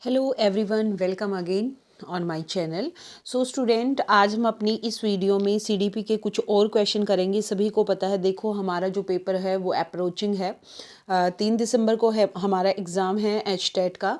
Hello everyone, welcome again on my channel. So student, आज हम अपनी इस वीडियो में सीडीपी के कुछ और क्वेश्चन करेंगे। सभी को पता है, देखो हमारा जो पेपर है वो अप्रोचिंग है। 3 दिसंबर को है हमारा एग्ज़ाम है एचटेट का।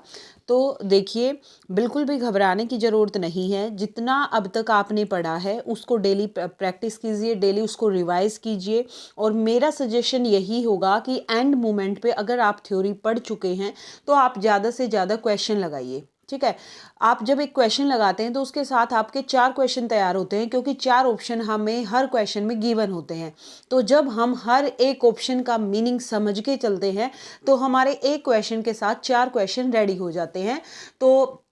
तो देखिए, बिल्कुल भी घबराने की ज़रूरत नहीं है। जितना अब तक आपने पढ़ा है उसको डेली प्रैक्टिस कीजिए, डेली उसको रिवाइज़ कीजिए। और मेरा सजेशन यही होगा कि एंड मोमेंट पे अगर आप थ्योरी पढ़ चुके हैं तो आप ज़्यादा से ज़्यादा क्वेश्चन लगाइए। ठीक है, आप जब एक क्वेश्चन लगाते हैं तो उसके साथ आपके 4 क्वेश्चन तैयार होते हैं, क्योंकि 4 ऑप्शन हमें हर क्वेश्चन में गिवन होते हैं। तो जब हम हर एक ऑप्शन का मीनिंग समझ के चलते हैं तो हमारे एक क्वेश्चन के साथ 4 क्वेश्चन रेडी हो जाते हैं। तो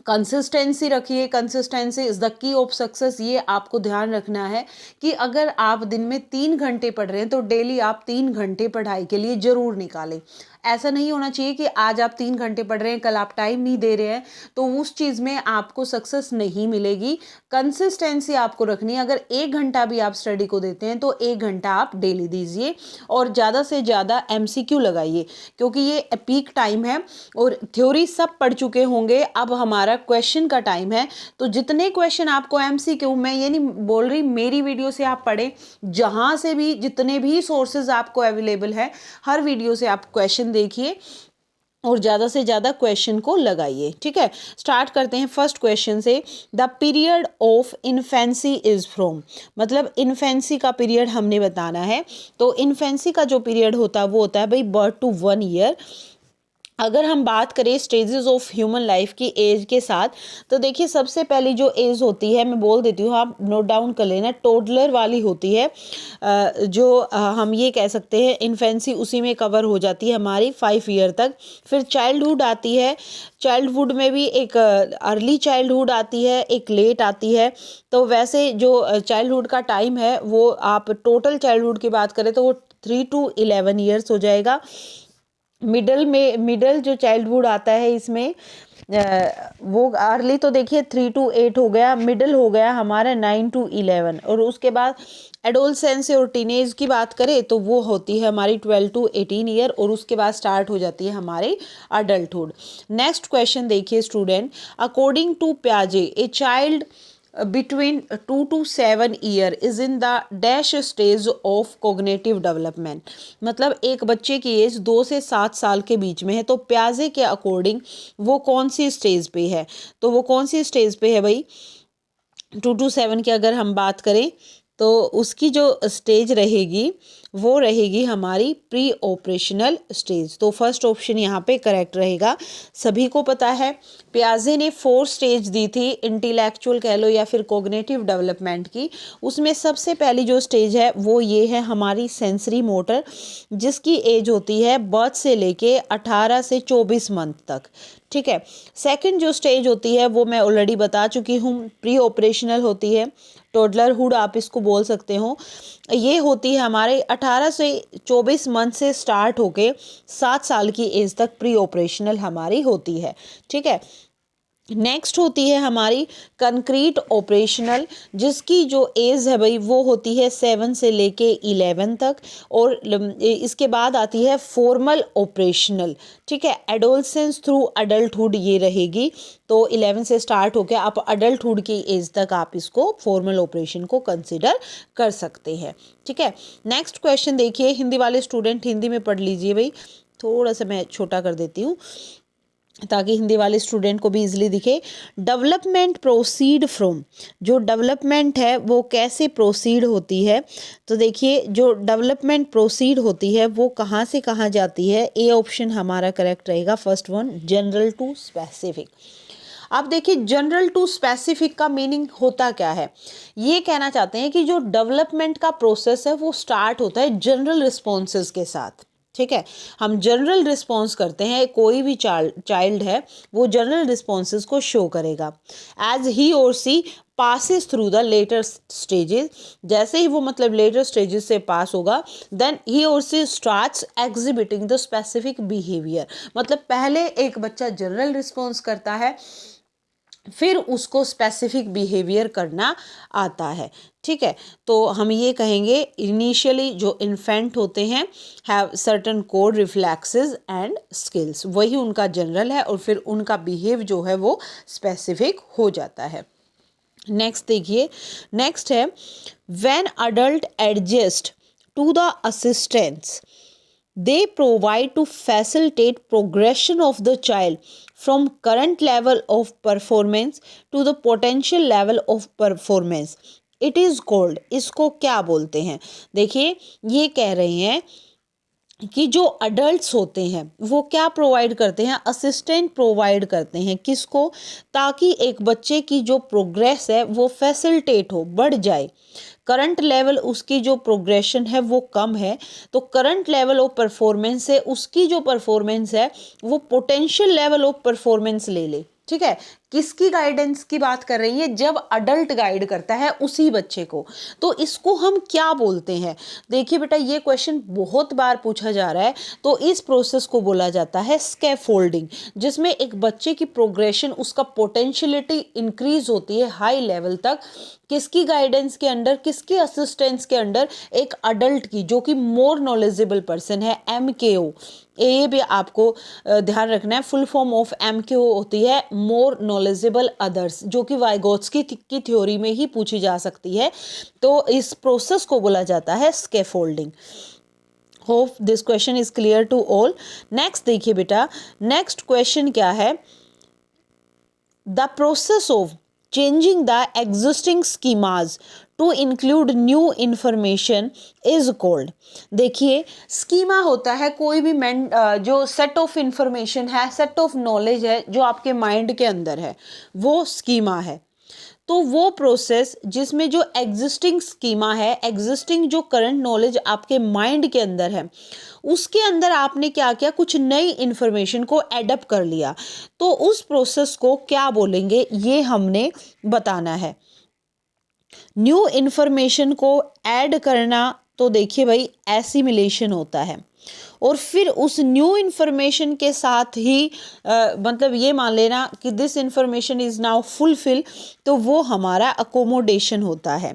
कंसिस्टेंसी रखिए, consistency is the key of success. ये आपको ध्यान रखना है कि अगर आप दिन में 3 घंटे पढ़ रहे हैं तो डेली आप 3 घंटे पढ़ाई के लिए ज़रूर निकालें। ऐसा नहीं होना चाहिए कि आज आप 3 घंटे पढ़ रहे हैं, कल आप टाइम नहीं दे रहे हैं, तो उस चीज़ में आपको सक्सेस नहीं मिलेगी। कंसिस्टेंसी आपको रखनी है। अगर 1 घंटा भी आप स्टडी को देते हैं तो 1 घंटा आप डेली दीजिए और ज़्यादा से ज़्यादा एमसीक्यू लगाइए, क्योंकि ये पीक टाइम है और थ्योरी सब पढ़ चुके होंगे। अब हमारा क्वेश्चन का टाइम है। तो जितने क्वेश्चन आपको एमसीक्यू, मैं ये नहीं बोल रही मेरी वीडियो से आप पढ़ें, जहाँ से भी जितने भी सोर्सेज आपको अवेलेबल है, हर वीडियो से आप क्वेश्चन देखिए और ज़्यादा से ज़्यादा क्वेश्चन को लगाइए। ठीक है, स्टार्ट करते हैं फर्स्ट क्वेश्चन से। The period of infancy is from, मतलब इन्फेंसी का पीरियड हमने बताना है। तो इन्फेंसी का जो पीरियड होता है वो होता है भाई बर्थ टू 1 ईयर। अगर हम बात करें स्टेजेस ऑफ ह्यूमन लाइफ की एज के साथ, तो देखिए सबसे पहली जो एज होती है, मैं बोल देती हूँ, आप नोट डाउन कर लेना, टोडलर वाली होती है। हम ये कह सकते हैं इन्फेंसी उसी में कवर हो जाती है हमारी 5 ईयर तक। फिर चाइल्डहुड आती है। चाइल्डहुड में भी एक अर्ली चाइल्डहुड आती है, एक लेट आती है। तो वैसे जो चाइल्डहुड का टाइम है वो, आप टोटल चाइल्डहुड की बात करें तो वो 3 to 11 ईयर्स हो जाएगा। मिडल जो चाइल्डहुड आता है इसमें वो अर्ली तो देखिए 3 to 8 हो गया, मिडल हो गया हमारा 9 to 11, और उसके बाद एडोलसेंस और टीनेज की बात करें तो वो होती है हमारी 12 to 18 ईयर, और उसके बाद स्टार्ट हो जाती है हमारी अडल्टहुड। नेक्स्ट क्वेश्चन देखिए स्टूडेंट, अकॉर्डिंग टू प्याजे a child between 2 to 7 year is in the dash stage of cognitive development। मतलब एक बच्चे की एज 2 से 7 साल के बीच में है। तो प्याजे के अकॉर्डिंग वो कौन सी स्टेज पे है? तो वो कौन सी स्टेज पे है भाई? 2 to 7 की अगर हम बात करें तो उसकी जो स्टेज रहेगी वो रहेगी हमारी प्री ऑपरेशनल स्टेज। तो फर्स्ट ऑप्शन यहाँ पे करेक्ट रहेगा। सभी को पता है प्याजे ने 4 स्टेज दी थी, इंटेलेक्चुअल कह लो या फिर कॉग्निटिव डेवलपमेंट की। उसमें सबसे पहली जो स्टेज है वो ये है हमारी सेंसरी मोटर, जिसकी एज होती है बर्थ से लेके 18 से 24 मंथ तक। ठीक है, सेकंड जो स्टेज होती है वो मैं ऑलरेडी बता चुकी हूँ, प्री ऑपरेशनल होती है, टोडलरहुड आप इसको बोल सकते हो। ये होती है हमारे 18 से 24 मंथ से स्टार्ट होके 7 साल की एज तक प्री ऑपरेशनल हमारी होती है। ठीक है, नेक्स्ट होती है हमारी कंक्रीट ऑपरेशनल, जिसकी जो एज है भाई वो होती है 7 से लेके 11 तक, और इसके बाद आती है फॉर्मल ऑपरेशनल। ठीक है, एडोलसेंस थ्रू अडल्टहुड ये रहेगी। तो 11 से स्टार्ट होकर आप अडल्टहुड की एज तक आप इसको फॉर्मल ऑपरेशन को कंसिडर कर सकते हैं। ठीक है, नेक्स्ट क्वेश्चन देखिए, हिंदी वाले स्टूडेंट हिंदी में पढ़ लीजिए भाई, थोड़ा सा मैं छोटा कर देती हूँ ताकि हिंदी वाले स्टूडेंट को भी इजीली दिखे। डेवलपमेंट प्रोसीड फ्रॉम, जो डेवलपमेंट है वो कैसे प्रोसीड होती है? तो देखिए जो डेवलपमेंट प्रोसीड होती है वो कहाँ से कहाँ जाती है? ए ऑप्शन हमारा करेक्ट रहेगा, first one, general to specific. अब देखिए जनरल टू स्पेसिफिक का मीनिंग होता क्या है? ये कहना चाहते हैं कि जो डेवलपमेंट का प्रोसेस है वो स्टार्ट होता है जनरल रिस्पॉन्सेज के साथ। ठीक है, हम जनरल रिस्पॉन्स करते हैं, कोई भी चाइल्ड है वो जनरल रिस्पॉन्सेज को शो करेगा। As he or she passes through the later stages, जैसे ही वो मतलब लेटर स्टेजेस से पास होगा, then he or she starts exhibiting the specific behaviour. मतलब पहले एक बच्चा जनरल रिस्पॉन्स करता है, फिर उसको स्पेसिफिक बिहेवियर करना आता है। ठीक है, तो हम ये कहेंगे इनिशियली जो इन्फेंट होते हैं have certain code reflexes and skills, वही उनका जनरल है और फिर उनका बिहेव जो है वो स्पेसिफिक हो जाता है। नेक्स्ट देखिए, नेक्स्ट है when adult adjust to the assistance they provide to facilitate progression of the child from current level of performance to the potential level of performance it is called, इसको क्या बोलते हैं? देखिए ये कह रहे हैं कि जो अडल्ट्स होते हैं वो क्या प्रोवाइड करते हैं, असिस्टेंट प्रोवाइड करते हैं किसको, ताकि एक बच्चे की जो प्रोग्रेस है वो फैसिलिटेट हो, बढ़ जाए। करंट लेवल उसकी जो प्रोग्रेशन है वो कम है, तो करंट लेवल ऑफ परफॉर्मेंस से उसकी जो परफॉर्मेंस है वो पोटेंशियल लेवल ऑफ परफॉर्मेंस ले ले। ठीक है, किसकी गाइडेंस की बात कर रही है? जब अडल्ट गाइड करता है उसी बच्चे को, तो इसको हम क्या बोलते हैं? देखिए बेटा ये क्वेश्चन बहुत बार पूछा जा रहा है, तो इस प्रोसेस को बोला जाता है स्कैफोल्डिंग, जिसमें एक बच्चे की प्रोग्रेशन, उसका पोटेंशियलिटी इंक्रीज होती है हाई लेवल तक, किसकी गाइडेंस के अंडर, किसकी असिस्टेंस के अंडर? एक अडल्ट की, जो कि मोर नॉलेजेबल पर्सन है, MKO। ये भी आपको ध्यान रखना है, फुल फॉर्म ऑफ MKO होती है मोर नॉलेजेबल अदर्स, जो कि वाइगोत्स्की की थ्योरी में ही पूछी जा सकती है। तो इस प्रोसेस को बोला जाता है scaffolding. Hope this question is clear to all. Next देखिए बेटा, नेक्स्ट क्वेश्चन क्या है? The process of changing the existing schemas to include new information is called। देखिए स्कीमा होता है कोई भी जो सेट ऑफ इंफॉर्मेशन है, सेट ऑफ नॉलेज है जो आपके माइंड के अंदर है, वो स्कीमा है। तो वो प्रोसेस जिसमें जो एग्जिस्टिंग स्कीमा है, एग्जिस्टिंग जो करंट नॉलेज आपके माइंड के अंदर है, उसके अंदर आपने क्या किया, कुछ नई इंफॉर्मेशन को एडप्ट कर लिया, तो उस प्रोसेस को क्या बोलेंगे ये हमने बताना है। न्यू इंफॉर्मेशन को ऐड करना, तो देखिए भाई एसिमिलेशन होता है, और फिर उस न्यू इन्फॉर्मेशन के साथ ही मतलब ये मान लेना कि this information is now fulfil, तो वो हमारा अकोमोडेशन होता है।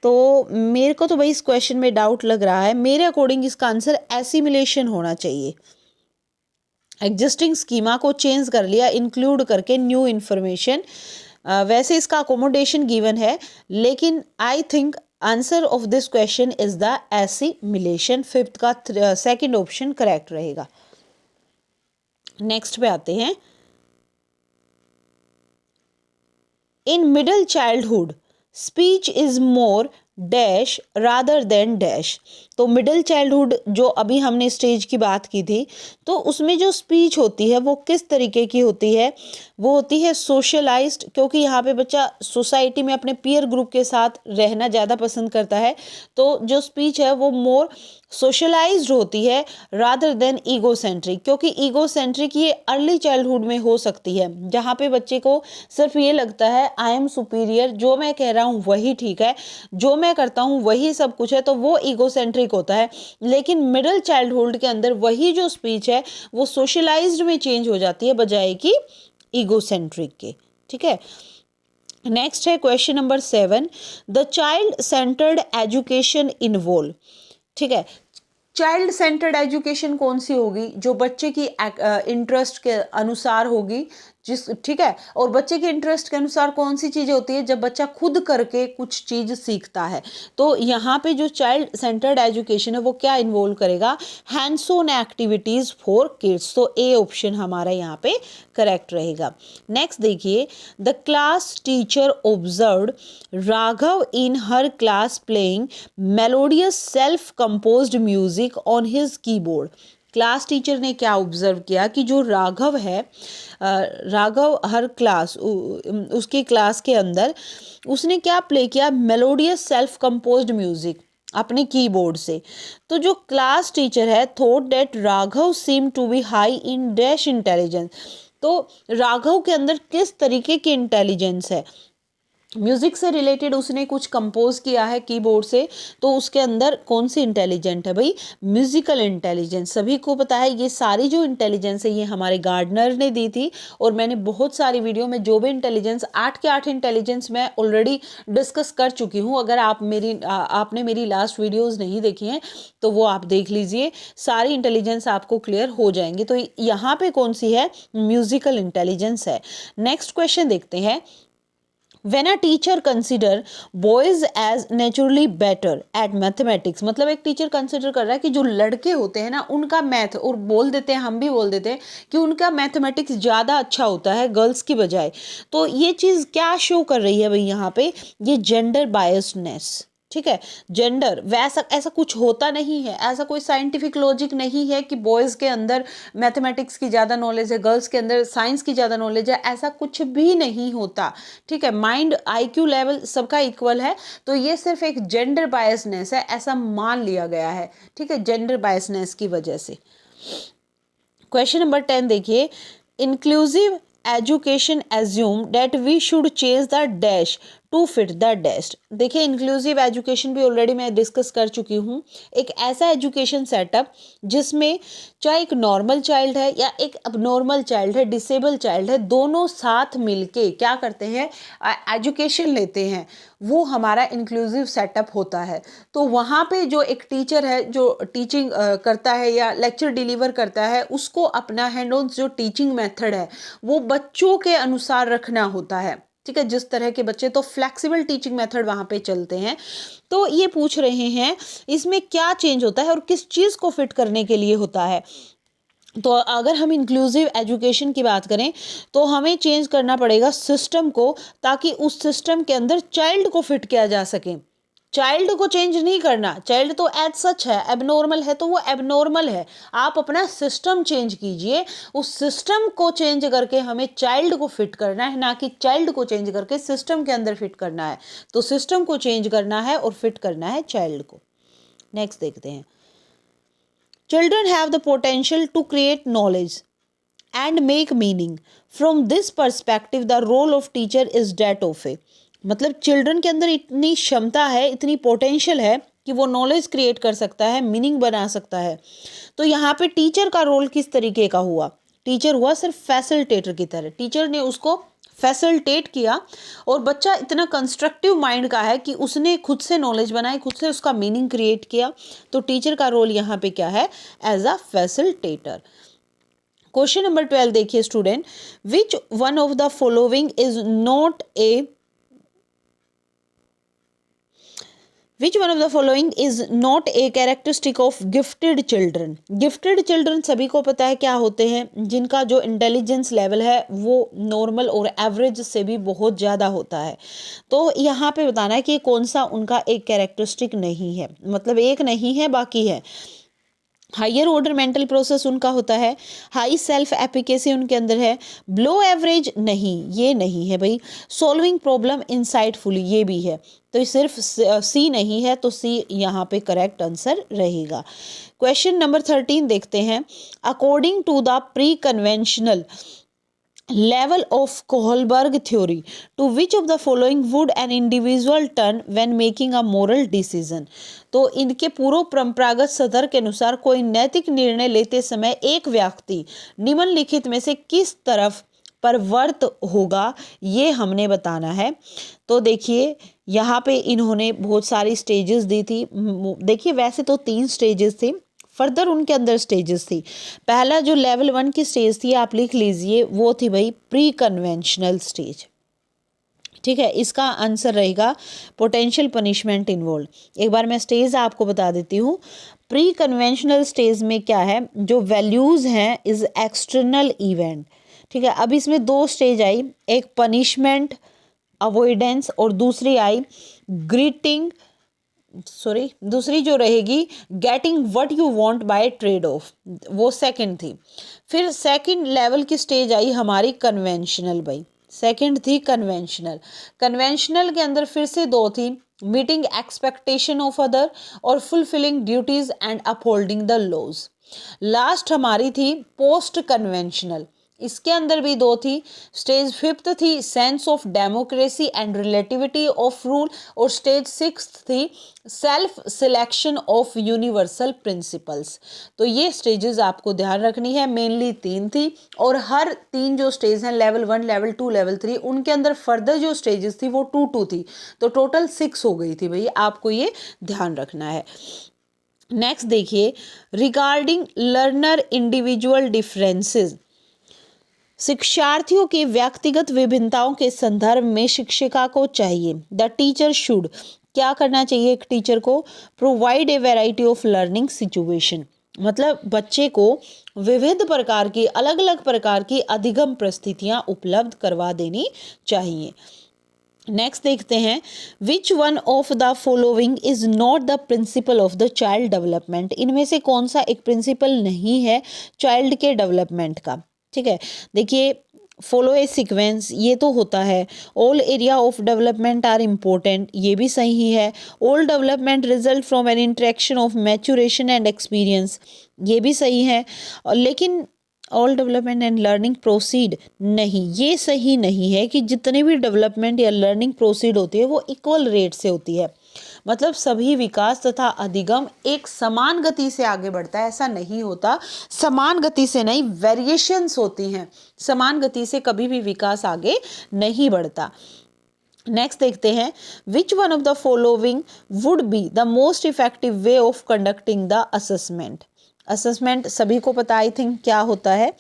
तो मेरे को तो भाई इस क्वेश्चन में डाउट लग रहा है, मेरे अकॉर्डिंग इसका आंसर एसिमिलेशन होना चाहिए। एग्जिस्टिंग स्कीमा को चेंज कर लिया इंक्लूड करके न्यू इन्फॉर्मेशन, वैसे इसका अकोमोडेशन गिवन है, लेकिन I think answer of this question is the assimilation. Fifth का सेकंड ऑप्शन करेक्ट रहेगा। नेक्स्ट पे आते हैं, in middle childhood speech is more dash rather than dash. तो मिडिल चाइल्डहुड जो अभी हमने स्टेज की बात की थी, तो उसमें जो स्पीच होती है वो किस तरीके की होती है? वो होती है सोशलाइज्ड, क्योंकि यहाँ पे बच्चा सोसाइटी में अपने पीयर ग्रुप के साथ रहना ज़्यादा पसंद करता है, तो जो स्पीच है वो मोर सोशलाइज्ड होती है रादर देन ईगोसेंट्रिक, क्योंकि ईगोसेंट्रिक ये अर्ली चाइल्डहुड में हो सकती है, जहाँ पे बच्चे को सिर्फ ये लगता है आई एम सुपीरियर, जो मैं कह रहा हूँ वही ठीक है, जो मैं करता हूँ वही सब कुछ है, तो वो ईगोसेंट्रिक होता है। लेकिन मिडिल चाइल्डहुड के अंदर वही जो स्पीच है वो सोशलाइज्ड में चेंज हो जाती है बजाय कि ईगोसेंट्रिक के। ठीक है, नेक्स्ट है question number 7, the child centred education involve. ठीक है, चाइल्ड सेंटर्ड एजुकेशन कौन सी होगी? जो बच्चे की इंटरेस्ट के अनुसार होगी, ठीक है, और बच्चे के इंटरेस्ट के अनुसार कौन सी चीज़ें होती है? जब बच्चा खुद करके कुछ चीज़ सीखता है। तो यहाँ पे जो चाइल्ड सेंटर्ड एजुकेशन है वो क्या इन्वॉल्व करेगा? Hands on activities for kids. तो ए ऑप्शन हमारा यहाँ पे करेक्ट रहेगा। नेक्स्ट देखिए, the class teacher observed Raghav in her class playing melodious self composed music on his keyboard. Class teacher ने क्या ऑब्जर्व किया कि जो राघव है, राघव हर क्लास, उसकी क्लास के अंदर उसने क्या प्ले किया? मेलोडियस सेल्फ कंपोज्ड म्यूजिक अपने कीबोर्ड से। तो जो क्लास टीचर है thought that Raghav seem to be high in dash intelligence. तो राघव के अंदर किस तरीके की इंटेलिजेंस है? म्यूजिक से रिलेटेड उसने कुछ कंपोज किया है कीबोर्ड से, तो उसके अंदर कौन सी इंटेलिजेंट है भाई? Musical intelligence. सभी को पता है ये सारी जो इंटेलिजेंस है ये हमारे गार्डनर ने दी थी, और मैंने बहुत सारी वीडियो में जो भी इंटेलिजेंस 8 के 8 इंटेलिजेंस मैं ऑलरेडी डिस्कस कर चुकी हूँ। अगर आपने मेरी लास्ट वीडियोज़ नहीं देखी हैं तो वो आप देख लीजिए, सारी इंटेलिजेंस आपको क्लियर हो जाएंगी। तो यहाँ पे कौन सी है? म्यूजिकल इंटेलिजेंस है। नेक्स्ट क्वेश्चन देखते हैं। When a teacher consider boys as naturally better at mathematics, मतलब एक टीचर कंसिडर कर रहा है कि जो लड़के होते हैं ना उनका मैथ, और बोल देते हैं, हम भी बोल देते हैं कि उनका मैथमेटिक्स ज़्यादा अच्छा होता है गर्ल्स की बजाय, तो ये चीज़ क्या शो कर रही है भाई यहाँ पे? ये जेंडर बायसनेस। ठीक है, जेंडर वैसा ऐसा कुछ होता नहीं है, ऐसा कोई साइंटिफिक लॉजिक नहीं है कि बॉयज़ के अंदर मैथमेटिक्स की ज़्यादा नॉलेज है, गर्ल्स के अंदर साइंस की ज़्यादा नॉलेज है, ऐसा कुछ भी नहीं होता। ठीक है, माइंड आईक्यू लेवल सबका इक्वल है, तो ये सिर्फ एक जेंडर बायसनेस है, ऐसा मान लिया गया है। ठीक है, जेंडर बायसनेस की वजह से। क्वेश्चन नंबर 10 देखिए। Inclusive education assume that we should change the dash to fit the desk. देखिए, इंक्लूसिव एजुकेशन भी ऑलरेडी मैं डिस्कस कर चुकी हूँ। एक ऐसा एजुकेशन सेटअप जिसमें चाहे एक नॉर्मल चाइल्ड है या एक अबनॉर्मल चाइल्ड है, डिसेबल चाइल्ड है, दोनों साथ मिलके क्या करते हैं? एजुकेशन लेते हैं, वो हमारा इंक्लूसिव सेटअप होता है। तो वहाँ पे जो एक टीचर है जो टीचिंग करता है या लेक्चर डिलीवर करता है, उसको अपना हैंड ऑन जो टीचिंग मेथड है वो बच्चों के अनुसार रखना होता है। ठीक है, जिस तरह के बच्चे, तो फ्लेक्सिबल टीचिंग मेथड वहाँ पे चलते हैं। तो ये पूछ रहे हैं इसमें क्या चेंज होता है और किस चीज़ को फिट करने के लिए होता है। तो अगर हम इंक्लूसिव एजुकेशन की बात करें तो हमें चेंज करना पड़ेगा सिस्टम को, ताकि उस सिस्टम के अंदर चाइल्ड को फिट किया जा सके। चाइल्ड को चेंज नहीं करना, चाइल्ड तो एज सच है, एबनॉर्मल है तो वो एबनॉर्मल है। आप अपना सिस्टम चेंज कीजिए, उस सिस्टम को चेंज करके हमें चाइल्ड को फिट करना है, ना कि चाइल्ड को चेंज करके सिस्टम के अंदर फिट करना है। तो सिस्टम को चेंज करना है और फिट करना है चाइल्ड को। नेक्स्ट देखते हैं। Children have the potential to create knowledge and make meaning. From this perspective, the role of teacher is that of a, मतलब चिल्ड्रन के अंदर इतनी क्षमता है, इतनी पोटेंशियल है कि वो नॉलेज क्रिएट कर सकता है, मीनिंग बना सकता है। तो यहाँ पे टीचर का रोल किस तरीके का हुआ? टीचर हुआ सिर्फ फैसिलिटेटर की तरह, टीचर ने उसको फैसिलिटेट किया, और बच्चा इतना कंस्ट्रक्टिव माइंड का है कि उसने खुद से नॉलेज बनाई, खुद से उसका मीनिंग क्रिएट किया। तो टीचर का रोल यहाँ पे क्या है? As a facilitator. Question number 12 देखिए student. Which one of the following is not a Which one of the following is not a characteristic of gifted children? Gifted children सभी को पता है क्या होते हैं, जिनका जो इंटेलिजेंस लेवल है वो नॉर्मल और एवरेज से भी बहुत ज़्यादा होता है। तो यहाँ पे बताना है कि कौन सा उनका एक कैरेक्टरिस्टिक नहीं है, मतलब एक नहीं है बाकी है। हायर ऑर्डर मेंटल प्रोसेस उनका होता है, हाई सेल्फ एफिकेसी उनके अंदर है, बिलो एवरेज नहीं, ये नहीं है भाई, सॉल्विंग प्रॉब्लम इनसाइटफुली ये भी है। तो सिर्फ सी नहीं है, तो सी यहाँ पे करेक्ट आंसर रहेगा। क्वेश्चन नंबर 13 देखते हैं। According to the pre conventional level of Kohlberg theory, to which of the following would an individual turn when making a moral decision? तो इनके पूर्व परंपरागत सदर के अनुसार कोई नैतिक निर्णय लेते समय एक व्यक्ति निम्नलिखित में से किस तरफ प्रवृत्त होगा, ये हमने बताना है। तो देखिए यहाँ पे इन्होंने बहुत सारी स्टेजेस दी थी। देखिए वैसे तो 3 स्टेजेस थी, फर्दर उनके अंदर स्टेजेस थी। पहला जो लेवल 1 की स्टेज थी आप लिख लीजिए, वो थी भाई प्री कन्वेंशनल स्टेज। ठीक है, इसका आंसर रहेगा पोटेंशियल पनिशमेंट इन्वॉल्व। एक बार मैं स्टेज आपको बता देती हूँ। प्री कन्वेंशनल स्टेज में क्या है, जो वैल्यूज हैं इज एक्सटर्नल इवेंट। ठीक है, अब इसमें 2 स्टेज आई, एक पनिशमेंट अवॉइडेंस और दूसरी आई ग्रीटिंग, दूसरी जो रहेगी getting what you want bye trade off, वो सेकंड थी। फिर सेकंड लेवल की स्टेज आई हमारी कन्वेंशनल भाई, सेकंड थी कन्वेंशनल। कन्वेंशनल के अंदर फिर से 2 थी, मीटिंग एक्सपेक्टेशन ऑफ अदर और fulfilling duties and upholding the laws. Last हमारी थी पोस्ट कन्वेंशनल। इसके अंदर भी दो थी। स्टेज 5th थी sense of democracy and relativity of rule, और स्टेज 6th थी self selection of universal principles. तो ये स्टेजेस आपको ध्यान रखनी है, मेनली 3 थी, और हर 3 जो स्टेज हैं, लेवल 1, लेवल 2, लेवल 3, उनके अंदर फर्दर जो स्टेजेस थी वो 2 थी, तो टोटल 6 हो गई थी भाई, आपको ये ध्यान रखना है। नेक्स्ट देखिए, रिगार्डिंग लर्नर इंडिविजुअल डिफरेंसेस, शिक्षार्थियों की व्यक्तिगत विभिन्नताओं के संदर्भ में शिक्षिका को चाहिए, द टीचर शुड, क्या करना चाहिए एक टीचर को, provide a variety of learning situation, मतलब बच्चे को विविध प्रकार की, अलग अलग प्रकार की अधिगम परिस्थितियां उपलब्ध करवा देनी चाहिए। नेक्स्ट देखते हैं, विच one of the following is not the principle of the child development, इनमें से कौन सा एक प्रिंसिपल नहीं है चाइल्ड के डेवलपमेंट का। ठीक है, देखिए, फॉलो ए सीक्वेंस, ये तो होता है। All area of development are important, ये भी सही है। All development result from an interaction of maturation and experience, ये भी सही है। और लेकिन all development and learning proceed, नहीं, ये सही नहीं है कि जितने भी डेवलपमेंट या लर्निंग प्रोसीड होती है वो इक्वल रेट से होती है, मतलब सभी विकास तथा अधिगम एक समान गति से आगे बढ़ता है, ऐसा नहीं होता। समान गति से नहीं, वेरिएशंस होती हैं, समान गति से कभी भी विकास आगे नहीं बढ़ता। नेक्स्ट देखते हैं, विच one of the following would be the most effective way of conducting the assessment. Assessment सभी को पता, आई थिंक, क्या होता है,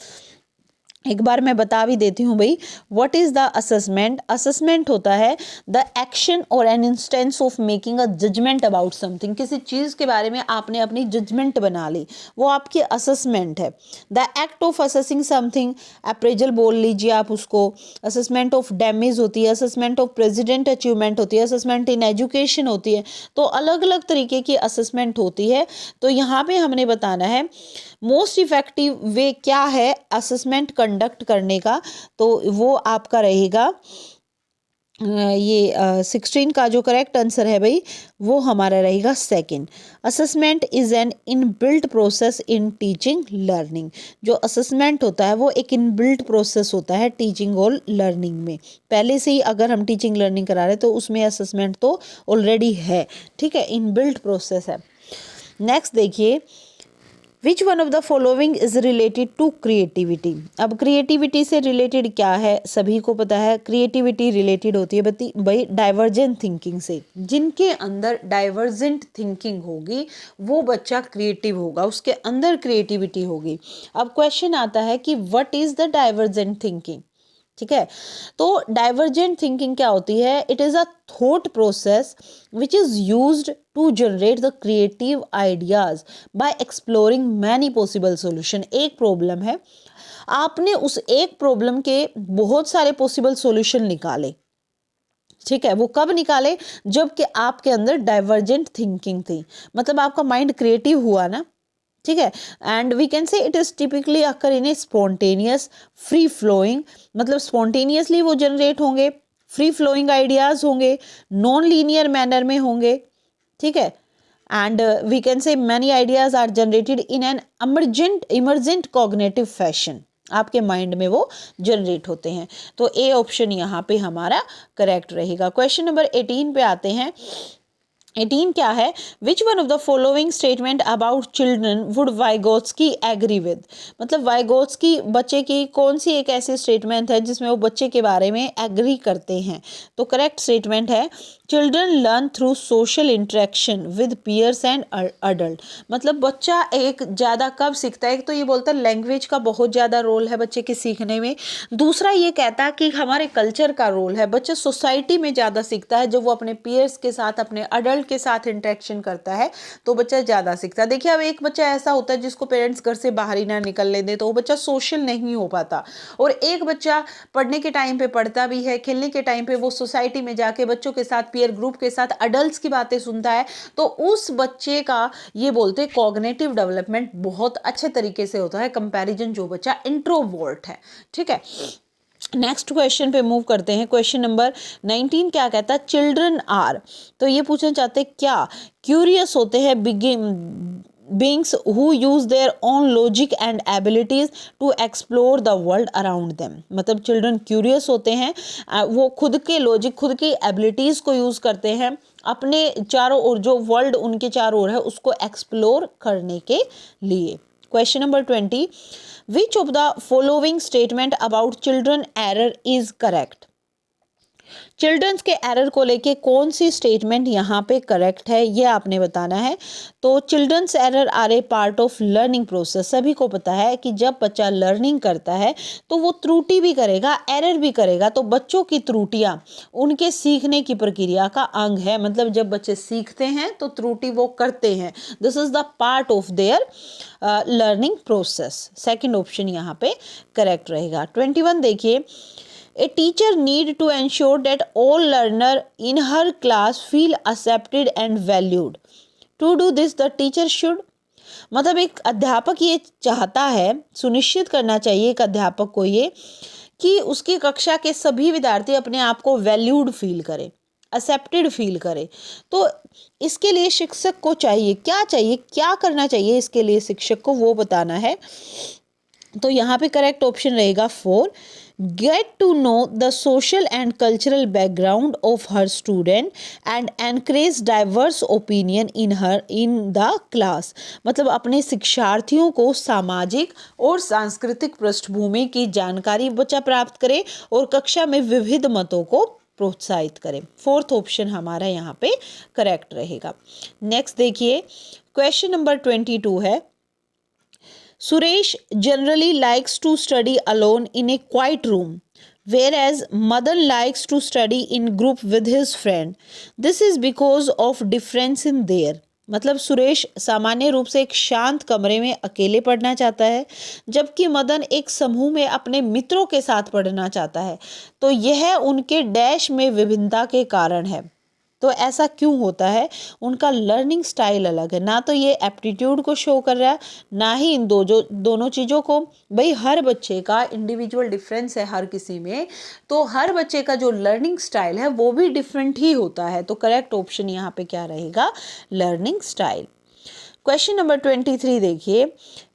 एक बार मैं बता भी देती हूँ भाई। What is the assessment? Assessment होता है द एक्शन और an instance of making a judgement about something, किसी चीज़ के बारे में आपने अपनी जजमेंट बना ली, वो आपकी असेसमेंट है। The act of assessing something, appraisal बोल लीजिए आप उसको। असेसमेंट ऑफ डैमेज होती है, असेसमेंट ऑफ प्रेसिडेंट अचीवमेंट होती है, असेसमेंट इन एजुकेशन होती है, तो अलग अलग तरीके की असेसमेंट होती है। तो यहाँ पे हमने बताना है मोस्ट इफेक्टिव वे क्या है असेसमेंट कंडक्ट करने का, तो वो आपका रहेगा ये 16 का जो करेक्ट आंसर है भाई, वो हमारा रहेगा second. Assessment is an inbuilt process in teaching learning, जो असेसमेंट होता है वो एक इनबिल्ट प्रोसेस होता है टीचिंग और लर्निंग में। पहले से ही अगर हम टीचिंग लर्निंग करा रहे हैं तो उसमें असेसमेंट तो ऑलरेडी है, ठीक है, इनबिल्ट प्रोसेस है। नेक्स्ट देखिए, which one of the following is related to creativity. अब क्रिएटिविटी से रिलेटेड क्या है, सभी को पता है, क्रिएटिविटी रिलेटेड होती है भाई डाइवर्जेंट थिंकिंग से। जिनके अंदर डाइवर्जेंट थिंकिंग होगी वो बच्चा क्रिएटिव होगा, उसके अंदर क्रिएटिविटी होगी। अब क्वेश्चन आता है कि what is the divergent thinking, ठीक है। तो डाइवर्जेंट थिंकिंग क्या होती है? It is a thought process which is used to generate the creative ideas by exploring many possible solution. एक प्रॉब्लम है, आपने उस एक प्रॉब्लम के बहुत सारे पॉसिबल सॉल्यूशन निकाले, ठीक है। वो कब निकाले? जबकि आपके अंदर डाइवर्जेंट थिंकिंग थी, मतलब आपका माइंड क्रिएटिव हुआ ना, ठीक है। And we can say it is typically occur in a spontaneous free flowing, मतलब स्पॉन्टेनियसली वो जनरेट होंगे, फ्री फ्लोइंग आइडियाज होंगे, नॉन लीनियर मैनर में होंगे, ठीक है। And we can say many ideas are generated in an emergent cognitive fashion, आपके mind में वो जनरेट होते हैं। तो ए ऑप्शन यहाँ पे हमारा करेक्ट रहेगा। क्वेश्चन नंबर 18 पे आते हैं। 18 क्या है? Which one of the following statement about children would Vygotsky agree with, मतलब वाइगोत्स्की बच्चे की कौन सी एक ऐसी स्टेटमेंट है जिसमें वो बच्चे के बारे में एग्री करते हैं? तो करेक्ट स्टेटमेंट है children learn through social interaction with peers and adult, मतलब बच्चा एक ज़्यादा कब सीखता है? एक तो ये बोलता है लैंग्वेज का बहुत ज़्यादा रोल है बच्चे के सीखने में, दूसरा ये कहता है कि हमारे कल्चर का रोल है, बच्चा सोसाइटी में ज़्यादा सीखता है, जब वो अपने पीयर्स के साथ अपने अडल्ट के साथ इंटरेक्शन करता है तो बच्चा ज़्यादा सीखता है। देखिए, अब एक बच्चा ऐसा होता है जिसको पेरेंट्स घर से बाहर ही ना निकलने दें तो वो बच्चा सोशल नहीं हो पाता, और एक बच्चा पढ़ने के टाइम पे पढ़ता भी है, खेलने के टाइम पे वो सोसाइटी में जाके बच्चों के साथ, पीयर ग्रुप के साथ, अडल्ट्स की बातें सुनता है, तो उस बच्चे का ये बोलते हैं कॉग्निटिव डेवलपमेंट बहुत अच्छे तरीके से होता है कंपैरिजन जो बच्चा इंट्रोवर्ट है, ठीक है। नेक्स्ट क्वेश्चन पे मूव करते हैं। क्वेश्चन नंबर 19 क्या कहता है? चिल्ड्रन आर, तो ये पूछना चाहते हैं क्या क्यूरियस होते हैं beings who use their own logic and abilities to explore the world around them। मतलब चिल्ड्रन क्यूरियस होते हैं, वो खुद के लॉजिक, खुद की एबिलिटीज़ को यूज़ करते हैं अपने चारों ओर, जो वर्ल्ड उनके चारों ओर है उसको एक्सप्लोर करने के लिए। Question number 20, which of the following statement about children error is correct. Children's के एरर को लेके कौन सी स्टेटमेंट यहाँ पे करेक्ट है ये आपने बताना है। तो children's error are a part of learning process. सभी को पता है कि जब बच्चा लर्निंग करता है तो वो त्रुटि भी करेगा, एरर भी करेगा। तो बच्चों की त्रुटियाँ उनके सीखने की प्रक्रिया का अंग है। मतलब जब बच्चे सीखते हैं तो त्रुटि वो करते हैं। This is the part of their learning process. Second option यहाँ पे करेक्ट रहेगा। 21 देखिए, A teacher need to ensure that all learner in her class feel accepted and valued. To do this, the teacher should, मतलब एक अध्यापक ये चाहता है, सुनिश्चित करना चाहिए एक अध्यापक को ये कि उसकी कक्षा के सभी विद्यार्थी अपने आप को वैल्यूड फील करें, एक्सेप्टेड फील करें। तो इसके लिए शिक्षक को चाहिए, क्या करना चाहिए इसके लिए शिक्षक को, वो बताना है। तो यहाँ पे करेक्ट ऑप्शन रहेगा 4, get to know the social and cultural background of her student and encourage diverse opinion in the class। मतलब अपने शिक्षार्थियों को सामाजिक और सांस्कृतिक पृष्ठभूमि की जानकारी बच्चा प्राप्त करे और कक्षा में विविध मतों को प्रोत्साहित करे। फोर्थ ऑप्शन हमारा यहाँ पे करेक्ट रहेगा। नेक्स्ट देखिए, क्वेश्चन नंबर 22 है, Suresh generally likes to study alone in a quiet room, whereas Madan likes to study in group with his friend. This is because of difference in their। मतलब सुरेश सामान्य रूप से एक शांत कमरे में अकेले पढ़ना चाहता है, जबकि मदन एक समूह में अपने मित्रों के साथ पढ़ना चाहता है। तो यह उनके डैश में विभिन्नता के कारण है। तो ऐसा क्यों होता है? उनका लर्निंग स्टाइल अलग है। ना तो ये एप्टीट्यूड को शो कर रहा है, ना ही इन दोनों चीज़ों को। भाई हर बच्चे का इंडिविजुअल डिफरेंस है हर किसी में, तो हर बच्चे का जो लर्निंग स्टाइल है वो भी डिफरेंट ही होता है। तो करेक्ट ऑप्शन यहाँ पे क्या रहेगा? Learning style. क्वेश्चन नंबर 23 देखिए,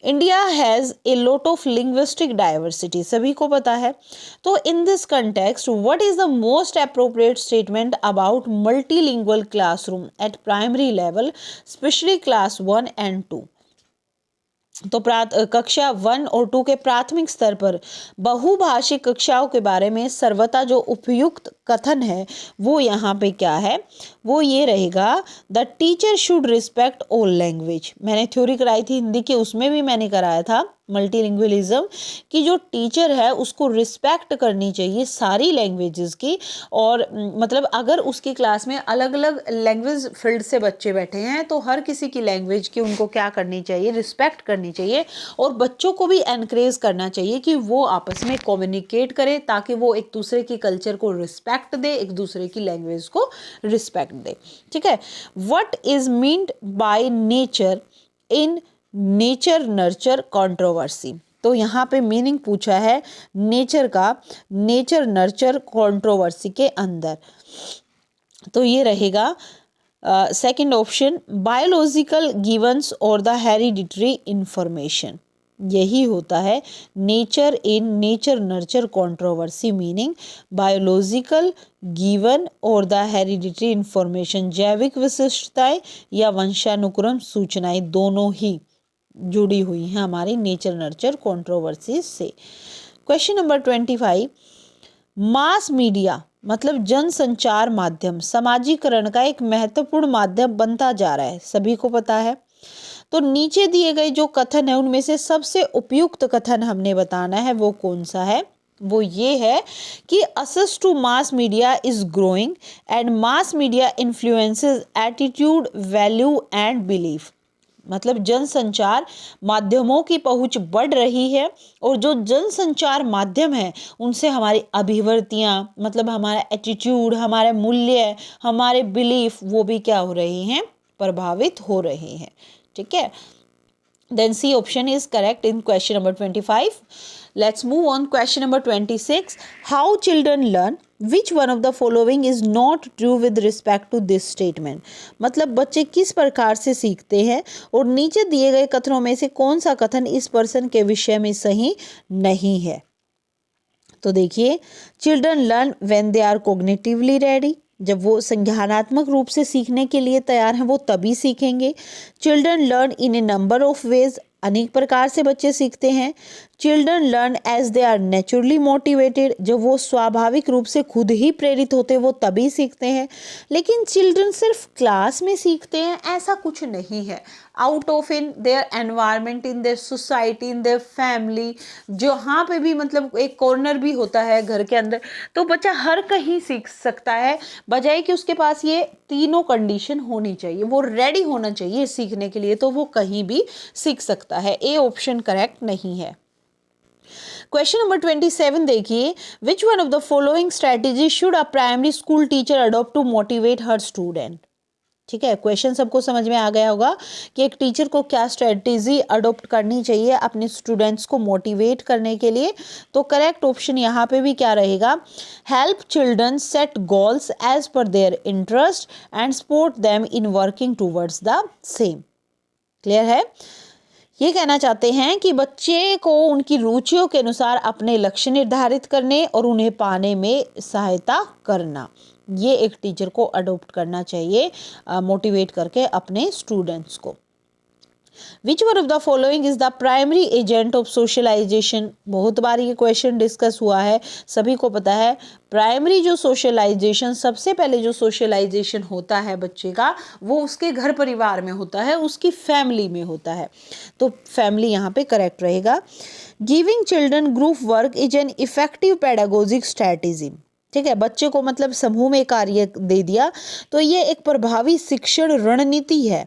India has a lot of linguistic diversity. सभी को पता है। तो in this context what is the most appropriate statement about multilingual classroom eight primary level, specially class 1 and 2। तो कक्षा 1 और 2 के प्राथमिक स्तर पर बहुभाषिक कक्षाओं के बारे में सर्वथा जो उपयुक्त कथन है वो यहाँ पे क्या है? वो ये रहेगा, the teacher should respect all language. मैंने थ्योरी कराई थी हिंदी की, उसमें भी मैंने कराया था मल्टीलिंगुअलिज्म की जो टीचर है उसको रिस्पेक्ट करनी चाहिए सारी लैंग्वेजेस की। और मतलब अगर उसकी क्लास में अलग अलग लैंग्वेज फील्ड से बच्चे बैठे हैं तो हर किसी की लैंग्वेज की उनको क्या करनी चाहिए? रिस्पेक्ट करनी चाहिए। और बच्चों को भी एनकरेज करना चाहिए कि वो आपस में कम्युनिकेट करें, ताकि वो एक दूसरे की कल्चर को रिस्पेक्ट दे, एक दूसरे की लैंग्वेज को रिस्पेक्ट दे। ठीक है। What is meant by nature in nature nurture controversy. तो यहाँ पे मीनिंग पूछा है नेचर का, नेचर नर्चर कंट्रोवर्सी के अंदर। तो ये रहेगा सेकंड ऑप्शन, बायोलॉजिकल गिवंस और द हेरिडिटरी इंफॉर्मेशन। यही होता है nature in nature nurture controversy. Meaning biological given और द हेरिडिटरी इंफॉर्मेशन, जैविक विशिष्टताएं या वंशानुक्रम सूचनाएं दोनों ही जुड़ी हुई हैं हमारी नेचर नर्चर कंट्रोवर्सी से। क्वेश्चन नंबर 25, मास मीडिया मतलब जनसंचार माध्यम सामाजिकरण का एक महत्वपूर्ण माध्यम बनता जा रहा है, सभी को पता है। तो नीचे दिए गए जो कथन है उनमें से सबसे उपयुक्त कथन हमने बताना है, वो कौन सा है? वो ये है कि access to mass media is growing and mass media influences attitude, value and belief। मतलब जनसंचार माध्यमों की पहुंच बढ़ रही है और जो जनसंचार माध्यम है उनसे हमारी अभिवृत्तियां, मतलब हमारा एटीट्यूड, हमारे मूल्य, हमारे बिलीफ, वो भी क्या हो रहे हैं? प्रभावित हो रहे हैं। ठीक है। Then C option is correct in question number 25। Let's move on. Question number 26. How children learn? Which one of the following is not true with respect to this statement? मतलब बच्चे किस प्रकार से सीखते हैं और नीचे दिए गए कथनों में से कौन सा कथन इस पर्सन के विषय में सही नहीं है? तो देखिए, children learn when they are cognitively ready, जब वो संज्ञानात्मक रूप से सीखने के लिए तैयार हैं वो तभी सीखेंगे। Children learn in a number of ways, अनेक प्रकार से बच्चे सीखते हैं। Children learn as they are naturally motivated, जब वो स्वाभाविक रूप से खुद ही प्रेरित होते वो तभी सीखते हैं। लेकिन चिल्ड्रन सिर्फ क्लास में सीखते हैं ऐसा कुछ नहीं है। Out of in their environment, in their society, in their family, जहाँ पे भी मतलब एक कॉर्नर भी होता है घर के अंदर, तो बच्चा हर कहीं सीख सकता है, बजाय कि उसके पास ये तीनों कंडीशन होनी चाहिए, वो रेडी होना चाहिए सीखने के लिए, तो वो कहीं भी सीख सकता है। ए ऑप्शन करेक्ट नहीं है। क्वेश्चन नंबर 27 देखिए, which one of the following strategy should a primary school teacher adopt to motivate her student? ठीक है, क्वेश्चन सबको समझ में आ गया होगा कि एक टीचर को क्या स्ट्रेटेजी अडॉप्ट करनी चाहिए अपने स्टूडेंट्स को मोटिवेट करने के लिए। तो करेक्ट ऑप्शन यहाँ पे भी क्या रहेगा? Help children set goals as per their interest and support them in working towards the same. Clear है? ये कहना चाहते हैं कि बच्चे को उनकी रुचियों के अनुसार अपने लक्ष्य निर्धारित करने और उन्हें पाने में सहायता करना, ये एक टीचर को अडॉप्ट करना चाहिए मोटिवेट करके अपने स्टूडेंट्स को। Which one of the following is the primary agent of socialisation? बहुत बार ये क्वेश्चन डिस्कस हुआ है, सभी को पता है प्राइमरी जो सोशलाइजेशन, सबसे पहले जो सोशलाइजेशन होता है बच्चे का, वो उसके घर परिवार में होता है, उसकी फैमिली में होता है। तो फैमिली यहाँ पे करेक्ट रहेगा। Giving children group work is an effective pedagogic strategy. ठीक है, बच्चे को मतलब समूह में कार्य दे दिया तो ये एक प्रभावी शिक्षण रणनीति है।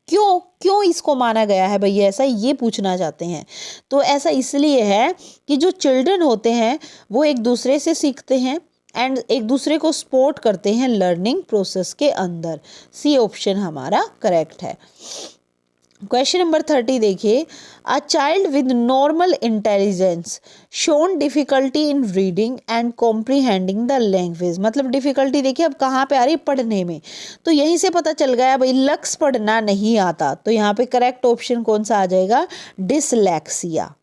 क्यों इसको माना गया है भैया ऐसा, ये पूछना चाहते हैं। तो ऐसा इसलिए है कि जो चिल्ड्रन होते हैं वो एक दूसरे से सीखते हैं एंड एक दूसरे को सपोर्ट करते हैं लर्निंग प्रोसेस के अंदर। सी ऑप्शन हमारा करेक्ट है। क्वेश्चन नंबर 30 देखिए, a child with normal intelligence shown difficulty in reading and comprehending the language. मतलब डिफिकल्टी देखिए अब कहाँ पे आ रही है? पढ़ने में। तो यहीं से पता चल गया भाई लक्ष्य पढ़ना नहीं आता, तो यहाँ पे करेक्ट ऑप्शन कौन सा आ जाएगा? डिसलेक्सिया।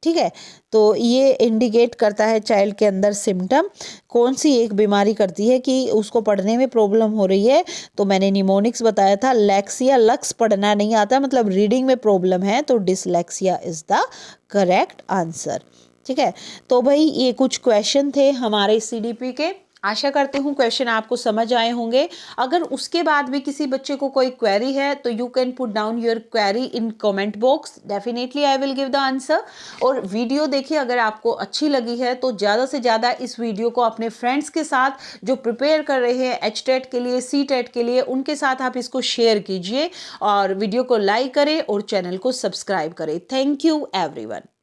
ठीक है, तो ये इंडिकेट करता है चाइल्ड के अंदर सिम्टम कौन सी एक बीमारी करती है कि उसको पढ़ने में प्रॉब्लम हो रही है। तो मैंने निमोनिक्स बताया था, लेक्सिया लक्ष्य पढ़ना नहीं आता मतलब रीडिंग में प्रॉब्लम है, तो dyslexia is the correct answer. ठीक है, तो भाई ये कुछ क्वेश्चन थे हमारे सीडीपी के। आशा करते हूँ क्वेश्चन आपको समझ आए होंगे। अगर उसके बाद भी किसी बच्चे को कोई क्वेरी है तो you can put down your query in comment box, definitely I will give the answer. और वीडियो देखिए, अगर आपको अच्छी लगी है तो ज़्यादा से ज़्यादा इस वीडियो को अपने फ्रेंड्स के साथ जो प्रिपेयर कर रहे हैं HTET के लिए, CTET के लिए, उनके साथ आप इसको शेयर कीजिए और वीडियो को लाइक करें और चैनल को सब्सक्राइब करें। Thank you everyone.